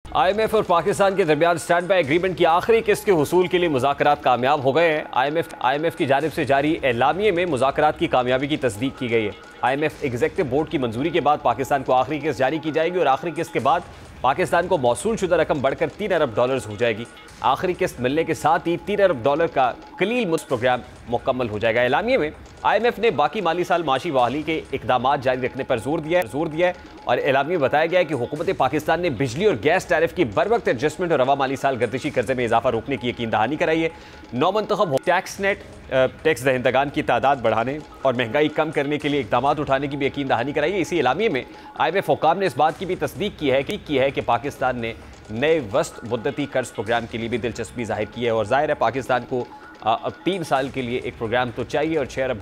IMF और पाकिस्तान के दरमियान स्टैंड बाय एग्रीमेंट की आखिरी किस्त के हुसूल के लिए मुज़ाकरात कामयाब हो गए हैं। IMF की जानिब से जारी एलामिये में मुज़ाकरात की कामयाबी की तस्दीक की गई है। IMF एग्जीक्यूटिव बोर्ड की मंजूरी के बाद पाकिस्तान को आखिरी किस्त जारी की जाएगी और आखिरी किस्त के बाद पाकिस्तान को मौसूल शुदा रकम बढ़कर $3 अरब हो जाएगी। आखिरी किस्त मिलने के साथ ही $3 अरब का कलील मुफ्त प्रोग्राम मुकम्मल हो जाएगा। एलामिये में IMF ने बाकी माली साल माशी बहाली के इकदामात जारी रखने पर जोर दिया है और एलामिये में बताया गया है कि हुकूमत पाकिस्तान ने बिजली और गैस टैरिफ की बर वक्त एडजस्टमेंट और रवा माली साल गर्दिशी कर्जे में इजाफा रोकने की यकीन दहानी कराई है। नौमंतखब टैक्स नेट टैक्स दहिंदगान की तादाद बढ़ाने और महंगाई कम करने के लिए इकदाम उठाने की भी यकीन दहानी कराई है। इसी एलामिये में IMF हुक्काम ने इस बात की भी तस्दीक की है कि पाकिस्तान ने नए वस्त मुद्दती कर्ज प्रोग्राम के लिए भी दिलचस्पी जाहिर की है और जाहिर है पाकिस्तान को अब 3 साल के लिए एक प्रोग्राम तो चाहिए और $6 अरब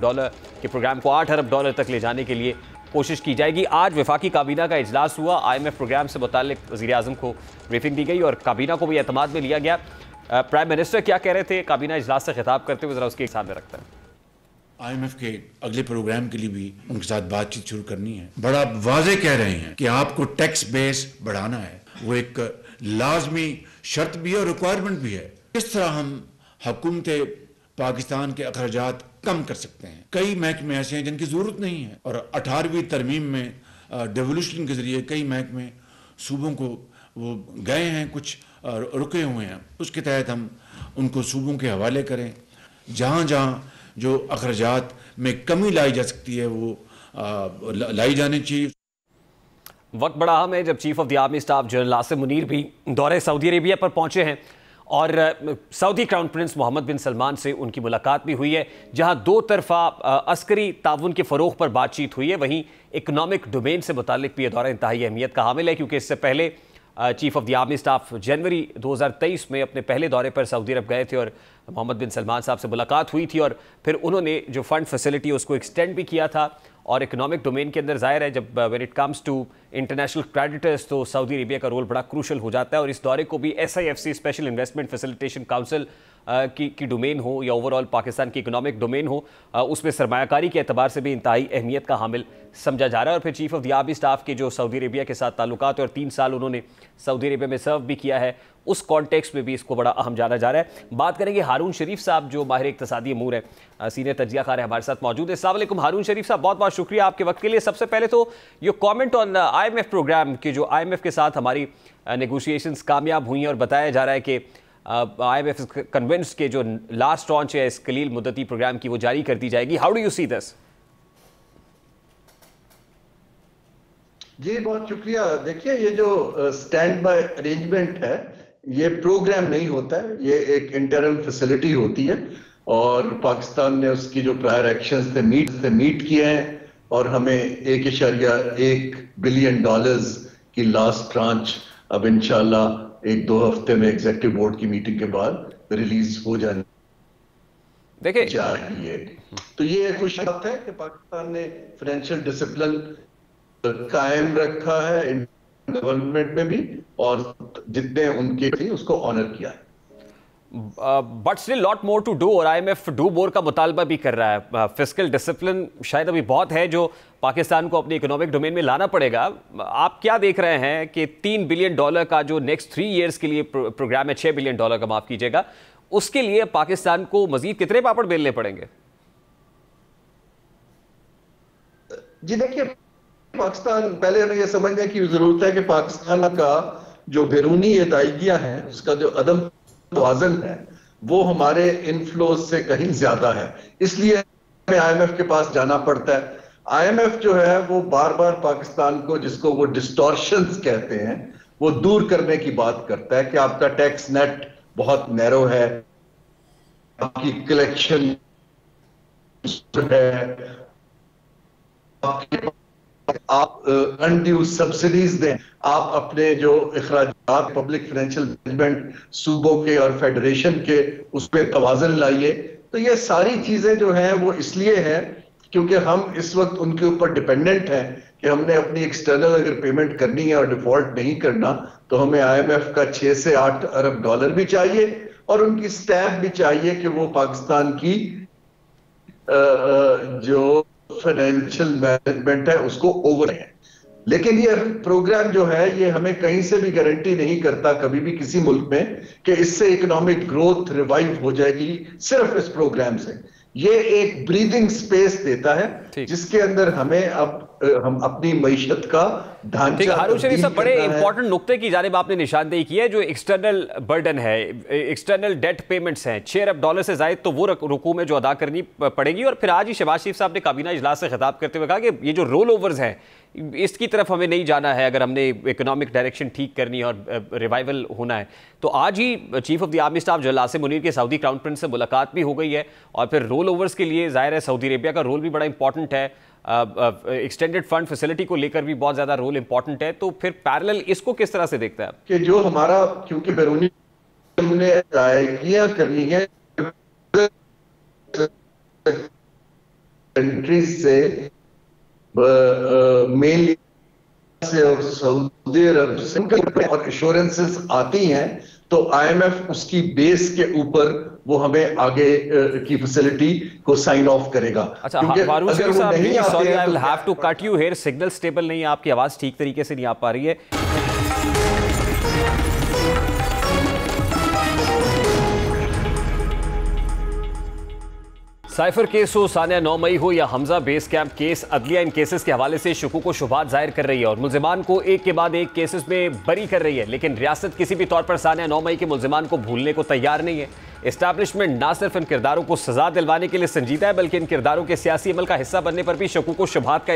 के प्रोग्राम को $8 अरब तक ले जाने के लिए कोशिश की जाएगी। आज वफाकी काबीना का इजलास हुआ। IMF प्रोग्राम से मुताल्लिक वज़ीर आज़म को ब्रीफिंग दी गई और काबीना को भी एतमाद में लिया गया। प्राइम मिनिस्टर क्या कह रहे थे काबीना इजलास से खिताब करते हुए, ज़रा उसके सामने रखते हैं। IMF के अगले प्रोग्राम के लिए भी उनके साथ बातचीत शुरू करनी है। बड़ा वाजे कह रहे हैं कि आपको टैक्स बेस बढ़ाना है, वो एक लाजमी शर्त भी है और रिक्वायरमेंट भी है। किस तरह हम हुकूमत पाकिस्तान के अखराजात कम कर सकते हैं। कई महकमे ऐसे हैं जिनकी जरूरत नहीं है और 18वीं तरमीम में डेवोल्यूशन के जरिए कई महकमे सूबों को वो गए हैं, कुछ रुके हुए हैं। उसके तहत हम उनको सूबों के हवाले करें। जहाँ जहाँ जो अखराजात में कमी लाई जा सकती है वो लाई जानी चाहिए। वक्त बड़ा अहम है जब chief of the army staff general Asim Munir भी दौरे सऊदी अरेबिया पर पहुंचे हैं और सऊदी क्राउन प्रिंस मोहम्मद बिन सलमान से उनकी मुलाकात भी हुई है, जहां दो तरफा अस्करी ताउन के फ़रोग पर बातचीत हुई है। वहीं इकनॉमिक डोमेन से मुतालिक भी यह दौरा इंतहाई अहमियत का हामिल है, क्योंकि इससे पहले chief of the army staff जनवरी 2023 में अपने पहले दौरे पर सऊदी अरब गए थे और मोहम्मद बिन सलमान साहब से मुलाकात हुई थी और फिर उन्होंने जो फंड फैसिलिटी उसको एक्सटेंड भी किया था। और इकोनॉमिक डोमेन के अंदर जाहिर है जब when it comes to international creditors तो सऊदी अरेबिया का रोल बड़ा क्रूशल हो जाता है और इस दौरे को भी SIFC special investment facilitation council की डोमेन हो या ओवरऑल पाकिस्तान की इकोनॉमिक डोमेन हो, उसमें सरमायाकारी के एतबार से भी इंतहाई अहमियत का हामिल समझा जा रहा है। और फिर chief of the army staff के जो सऊदी अरेबिया के साथ ताल्लुकात और 3 साल उन्होंने सऊदी अरेबिया में सर्व भी किया है, उस कॉन्टेक्स्ट में भी इसको बड़ा अहम जाना जा रहा है। बात करेंगे हारून शरीफ साहब जो माहिर इक्तिसादी अमूर है, सीनियर तजिया कार है, हमारे साथ मौजूद है। अस्सलाम वालेकुम हारून शरीफ साहब, बहुत बहुत शुक्रिया आपके वक्त के लिए। सबसे पहले तो your comment on IMF program कि जो IMF के साथ हमारी नेगोशिएशंस कामयाब हुई हैं और बताया जा रहा है कि IMF कन्विंस के जो लास्ट ट्रांच है इस कलील मुद्दती प्रोग्राम की वो जारी कर दी जाएगी। How do you see this? जी बहुत शुक्रिया। देखिए ये जो स्टैंड बाय अरेंजमेंट है ये प्रोग्राम नहीं होता है, ये एक इंटरम फैसिलिटी होती है और पाकिस्तान ने उसकी जो प्रायर एक्शंस थे मीट किए हैं और हमें $1.1 बिलियन की लास्ट ट्रांच अब इंशाल्लाह 1-2 हफ्ते में एग्जीक्यूटिव बोर्ड की मीटिंग के बाद रिलीज हो जाने देखिए जा रही है। तो ये खुश बात है कि पाकिस्तान ने फाइनेंशियल डिसिप्लिन कायम रखा है गवर्नमेंट में भी और जितने उनके थी उसको ऑनर किया है। But still lot more to do और IMF डू मोर का मुतालबा भी कर रहा है। फिस्कल डिसिप्लिन शायद अभी बहुत है जो पाकिस्तान को अपने इकोनॉमिक डोमेन में लाना पड़ेगा। आप क्या देख रहे हैं कि $3 बिलियन का जो नेक्स्ट 3 ईयर्स के लिए प्रोग्राम है, $6 बिलियन का माफ कीजिएगा, उसके लिए पाकिस्तान को मजीद कितने पापड़ बेलने पड़ेंगे? जी देखिए पाकिस्तान पहले हमें यह समझने की जरूरत है कि पाकिस्तान का जो बैरूनी अदायगियां हैं उसका जो अदम तवाज़ुन है वो हमारे इनफ्लोज से कहीं ज्यादा है, इसलिए हमें IMF के पास जाना पड़ता है। IMF जो है वो बार बार पाकिस्तान को, जिसको वो डिस्टॉर्शंस कहते हैं, वो दूर करने की बात करता है कि आपका टैक्स नेट बहुत नैरो है, आपकी कलेक्शन है, आप अनड्यू सब्सिडीज दें, आप अपने जो अखराजात पब्लिक फाइनेंशियल मैनेजमेंट सूबों के और फेडरेशन के उस पर तवाज़ुन लाइए। तो ये सारी चीजें जो हैं वो इसलिए हैं क्योंकि हम इस वक्त उनके ऊपर डिपेंडेंट हैं कि हमने अपनी एक्सटर्नल अगर पेमेंट करनी है और डिफॉल्ट नहीं करना तो हमें IMF का $6 से $8 अरब भी चाहिए और उनकी स्टैम्प भी चाहिए कि वो पाकिस्तान की जो फाइनेंशियल मैनेजमेंट है उसको ओवर है। लेकिन ये प्रोग्राम जो है ये हमें कहीं से भी गारंटी नहीं करता कभी भी किसी मुल्क में कि इससे इकोनॉमिक ग्रोथ रिवाइव हो जाएगी सिर्फ इस प्रोग्राम से। ये एक ब्रीदिंग स्पेस देता है जिसके अंदर हमें अब हम अपनी मईशत का ढांचा। हारून शरीफ साहब, बड़े इंपॉर्टेंट नुक्ते की जानिब आपने निशानदेही की है। जो एक्सटर्नल बर्डन है, एक्सटर्नल डेट पेमेंट्स हैं, $6 अरब से जायद, तो वो रुकू में जो अदा करनी पड़ेगी। और फिर आज ही शहबाज शरीफ साहब ने काबीना इजलास से खिताब करते हुए कहा कि ये जो रोल ओवर्स हैं इसकी तरफ हमें नहीं जाना है अगर हमने इकोनॉमिक डायरेक्शन ठीक करनी है और रिवाइवल होना है। तो आज ही chief of the army staff general Asim Munir के सऊदी क्राउन प्रिंस से मुलाकात भी हो गई है। और फिर रोल ओवर्स के लिए जाहिर है सऊदी अरेबिया का रोल भी बड़ा इंपॉर्टेंट है, एक्सटेंडेड फंड फैसिलिटी को लेकर भी बहुत ज्यादा रोल इंपॉर्टेंट है। तो फिर पैरेलल इसको किस तरह से देखता है कि जो हमारा, क्योंकि बैरूनी हमने अदायगियां करनी है कंट्रीज से, मेनली से और सऊदी अरब से, और इंश्योरेंसेस आती हैं तो आईएमएफ उसकी बेस के ऊपर वो हमें आगे की फैसिलिटी को साइन ऑफ करेगा। अच्छा हारून शरीफ साहब, sorry I will have to cut you here, signal stable नहीं है, आपकी आवाज ठीक तरीके से नहीं आ पा रही है। साइफर केस हो, सानिया 9 मई हो या हमजा बेस कैंप केस, अदलिया इन केसेस के हवाले से शुकूक व शुबहात जाहिर कर रही है और मुल्जिमान को एक के बाद एक केसेस में बरी कर रही है। लेकिन रियासत किसी भी तौर पर सानिया 9 मई के मुल्जिमान को भूलने को तैयार नहीं है। एस्टैब्लिशमेंट ना सिर्फ इन किरदारों को सजा दिलवाने के लिए संजीदा है बल्कि इन किरदारों के सियासी अमल का हिस्सा बनने पर भी शुकूक व शुबहात का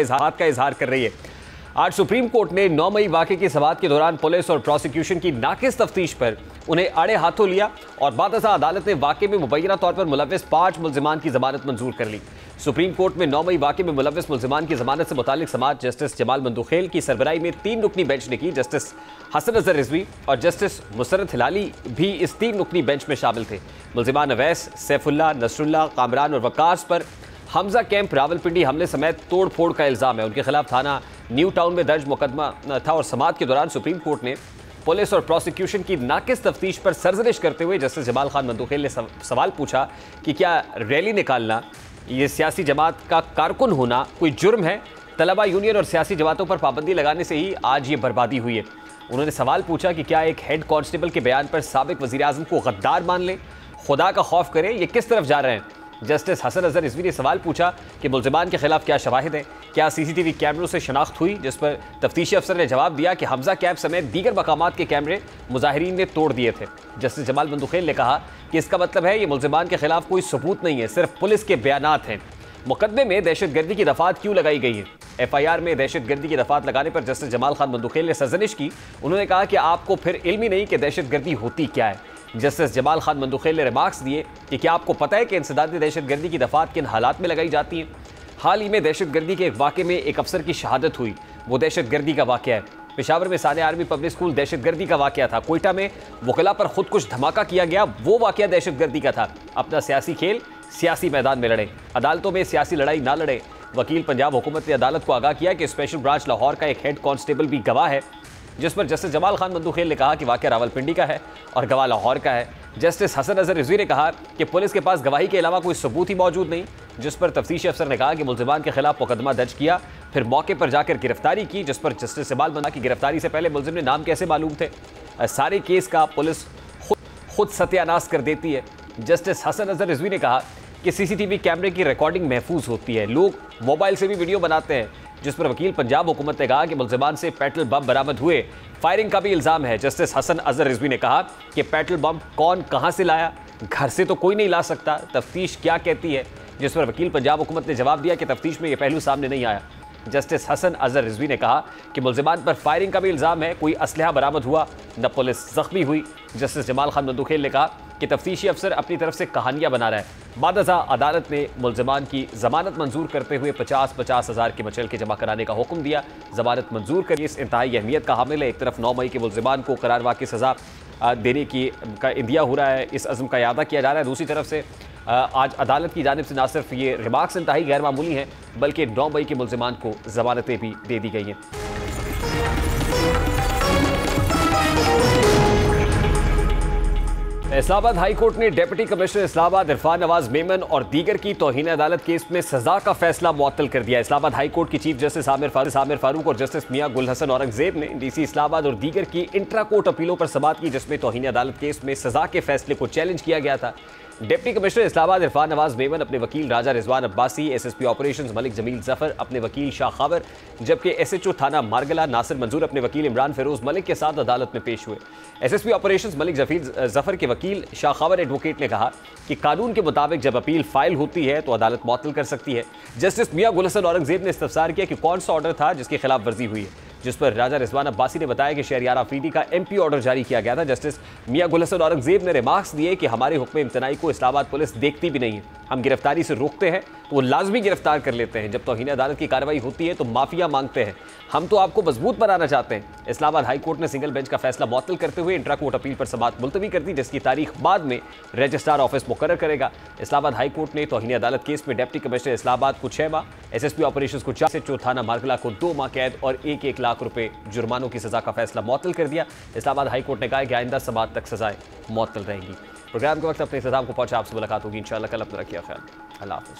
इजहार कर रही है। आज सुप्रीम कोर्ट ने 9 मई वाक़े की समाअत के दौरान पुलिस और प्रोसिक्यूशन की नाकिस तफ्तीश पर उन्हें अड़े हाथों लिया और बादशाह अदालत ने वाक़े में मुबैना तौर पर मुलव्विस 5 मुल्जिमान की जमानत मंजूर कर ली। सुप्रीम कोर्ट में 9 मई वाक़े में मुलव्विस मुल्जिमान की जमानत से मुतालिक समाअत जस्टिस जमाल मंदुखेल की सरबराही में 3 रुकनी बेंच ने की। जस्टिस हसन अजहर रिजवी और जस्टिस मुसरत हिलाली भी इस 3 रुकनी बेंच में शामिल थे। मुल्जिमान अवैस, सैफुल्लाह, नसरुल्लाह, कामरान और वकास पर हमजा कैंप रावलपिंडी हमले समेत तोड़ फोड़ का इल्ज़ाम है। उनके खिलाफ थाना न्यू टाउन में दर्ज मुकदमा था और समाअत के दौरान सुप्रीम कोर्ट ने पुलिस और प्रोसिक्यूशन की नाकिस तफ्तीश पर सरजनिश करते हुए जस्टिस जमाल खान मंदुखेल ने सवाल पूछा कि क्या रैली निकालना, ये सियासी जमात का कारकुन होना कोई जुर्म है? तलबा यूनियन और सियासी जमातों पर पाबंदी लगाने से ही आज ये बर्बादी हुई है। उन्होंने सवाल पूछा कि क्या एक हेड कांस्टेबल के बयान पर साबिक वज़ीर आज़म को गद्दार मान लें, खुदा का खौफ करें, ये किस तरफ जा रहे हैं? जस्टिस हसन अजहर रिजवी ने सवाल पूछा कि मुल्जिमान के खिलाफ क्या शवाहिद हैं, क्या सीसीटीवी कैमरों से शनाख्त हुई, जिस पर तफ्तीशी अफसर ने जवाब दिया कि हमजा कैंप समेत दीगर मकामात के कैमरे मुजाहिरीन ने तोड़ दिए थे। जस्टिस जमाल मंदुखेल ने कहा कि इसका मतलब है ये मुल्जिमान के खिलाफ कोई सबूत नहीं है, सिर्फ पुलिस के बयानात हैं। मुकदमे में दहशतगर्दी की दफात क्यों लगाई गई है? FIR में दहशतगर्दी की दफात लगाने पर जस्टिस जमाल खान मंदुखेल ने सरजनिश की। उन्होंने कहा कि आपको फिर इल्म ही नहीं कि दहशतगर्दी होती क्या है। जस्टिस जमाल खान मंदुखेल ने रिमार्क्स दिए कि क्या आपको पता है कि इंसदादी दहशतगर्दी की दफात किन हालात में लगाई जाती हैं? हाल ही में दहशतगर्दी के एक वाक़े में एक अफसर की शहादत हुई, वो दहशतगर्दी का वाक़या है। पेशावर में सानिया आर्मी पब्लिक स्कूल दहशतगर्दी का वाक़या था। कोयटा में वकला पर खुद कुछ धमाका किया गया, वो वाक़या दहशतगर्दी का था। अपना सियासी खेल सियासी मैदान में लड़े, अदालतों में सियासी लड़ाई ना लड़े। वकील पंजाब हुकूमत ने अदालत को आगाह किया कि स्पेशल ब्रांच लाहौर का एक हेड कांस्टेबल भी गवाह है, जिस पर जस्टिस जमाल खान मंदुखेल ने कहा कि वाक़या रावलपिंडी का है और गवाह लाहौर का है। जस्टिस हसन अजहर रिजवी ने कहा कि पुलिस के पास गवाही के अलावा कोई सबूत ही मौजूद नहीं, जिस पर तफ्तीशी अफसर ने कहा कि मुल्जिमान के खिलाफ मुकदमा दर्ज किया, फिर मौके पर जाकर गिरफ्तारी की, जिस पर जस्टिस जमाल मंदा की गिरफ्तारी से पहले मुल्जिम ने नाम कैसे मालूम थे? सारे केस का पुलिस खुद सत्यानाश कर देती है। जस्टिस हसन अजहर रिजवी ने कहा कि CCTV कैमरे की रिकॉर्डिंग महफूज होती है, लोग मोबाइल से भी वीडियो बनाते हैं, जिस पर वकील पंजाब हुकूमत ने कहा कि मुल्जिमान से पेट्रोल बम बरामद हुए, फायरिंग का भी इल्ज़ाम है। जस्टिस हसन अजहर रिजवी ने कहा कि पेट्रोल बम कौन कहां से लाया, घर से तो कोई नहीं ला सकता, तफ्तीश क्या कहती है? जिस पर वकील पंजाब हुकूमत ने जवाब दिया कि तफ्तीश में यह पहलू सामने नहीं आया। जस्टिस हसन अजहर रिजवी ने कहा कि मुल्जिमान पर फायरिंग का भी इल्ज़ाम है, कोई असलहा बरामद हुआ, न पुलिस जख्मी हुई। जस्टिस जमाल खान मंदुखेल ने कहा कि तफ्तीशी अफसर अपनी तरफ से कहानियां बना रहा है। बादशाह अदालत ने मुल्जिमान की जमानत मंजूर करते हुए 50-50 हज़ार के मचल के जमा कराने का हुक्म दिया। जमानत मंजूर करिए इस इंतहाई अहमियत का हामिल है। एक तरफ 9 मई के मुल्जिमान को करारवा की सज़ा देने की का इंदिया हो रहा है, इस अज़्म का यादा किया जा रहा है। दूसरी तरफ से आज अदालत की जानिब से न सिर्फ ये रिमार्क्स इंतहाई गैर मामूली हैं, बल्कि 9 मई के मुल्जिमान को जमानतें भी दे दी गई हैं। इस्लामाबाद हाई कोर्ट ने डिप्टी कमिश्नर इस्लामाबाद इरफान नवाज मेमन और दीगर की तौहीन अदालत केस में सजा का फैसला मुअत्तल कर दिया। इस्लामाबाद हाई कोर्ट की चीफ जस्टिस आमिर फारूक और जस्टिस मियां गुल हसन औरंगजेब ने डीसी इस्लामाबाद और दीगर की इंट्रा कोर्ट अपीलों पर समाअत की, जिसमें तौहीन अदालत केस में सजा के फैसले को चैलेंज किया गया था। डिप्टी कमिश्नर इस्लामाबाद इरफान नवाज मेमन अपने वकील राजा रिजवान अब्बासी, एसएसपी ऑपरेशंस मलिक जमील जफर अपने वकील शाह खावर, जबकि एसएचओ थाना मारगला नासिर मंजूर अपने वकील इमरान फिरोज मलिक के साथ अदालत में पेश हुए। एसएसपी ऑपरेशंस मलिक जफर के वकील शाह खावर एडवोकेट ने कहा कि कानून के मुताबिक जब अपील फाइल होती है तो अदालत मुअत्तल कर सकती है। जस्टिस मियां गुल हसन औरंगजेब ने इस्तफसार किया कि कौन सा ऑर्डर था जिसकी खिलाफ वर्जी हुई है, जिस पर राजा रिजवान अब्बासी ने बताया कि शहरियार आफरीदी का एमपी ऑर्डर जारी किया गया था। जस्टिस मियां गुल हसन औरंगजेब ने रिमार्क्स दिए कि हमारे हुक्म इम्तनाई को इस्लामाबाद पुलिस देखती भी नहीं है, हम गिरफ्तारी से रोकते हैं तो वो लाजमी गिरफ्तार कर लेते हैं, जब तौहीन अदालत की कार्रवाई होती है तो माफिया मांगते हैं, हम तो आपको मजबूत बनाना चाहते हैं। इस्लामाबाद हाई कोर्ट ने सिंगल बेंच का फैसला मुअत्तल करते हुए इंट्रा कोर्ट अपील पर समाअत मुलतवी कर दी, जिसकी तारीख बाद में रजिस्ट्रार ऑफिस मुकर्रर करेगा। इस्लामाबाद हाई कोर्ट ने तौहीन अदालत केस में डिप्टी कमिश्नर इस्लामाबाद को 6 माह, एसएसपी ऑपरेशंस को 4 से थाना मारगला को 2 माह कैद और 1-1 लाख रुपए जुर्मानों की सजा का फैसला मुअत्तल कर दिया। इस्लामाबाद हाई कोर्ट ने कहा कि आइंदा समाअत तक सजाएं मुअत्तल रहेंगी। प्रोग्राम के वक्त अपने इख्तिताम को पहुंचा, आपसे मुलाकात होगी इंशाअल्लाह कल। अपना रखिए ख्याल, अल्लाह हाफ़िज़।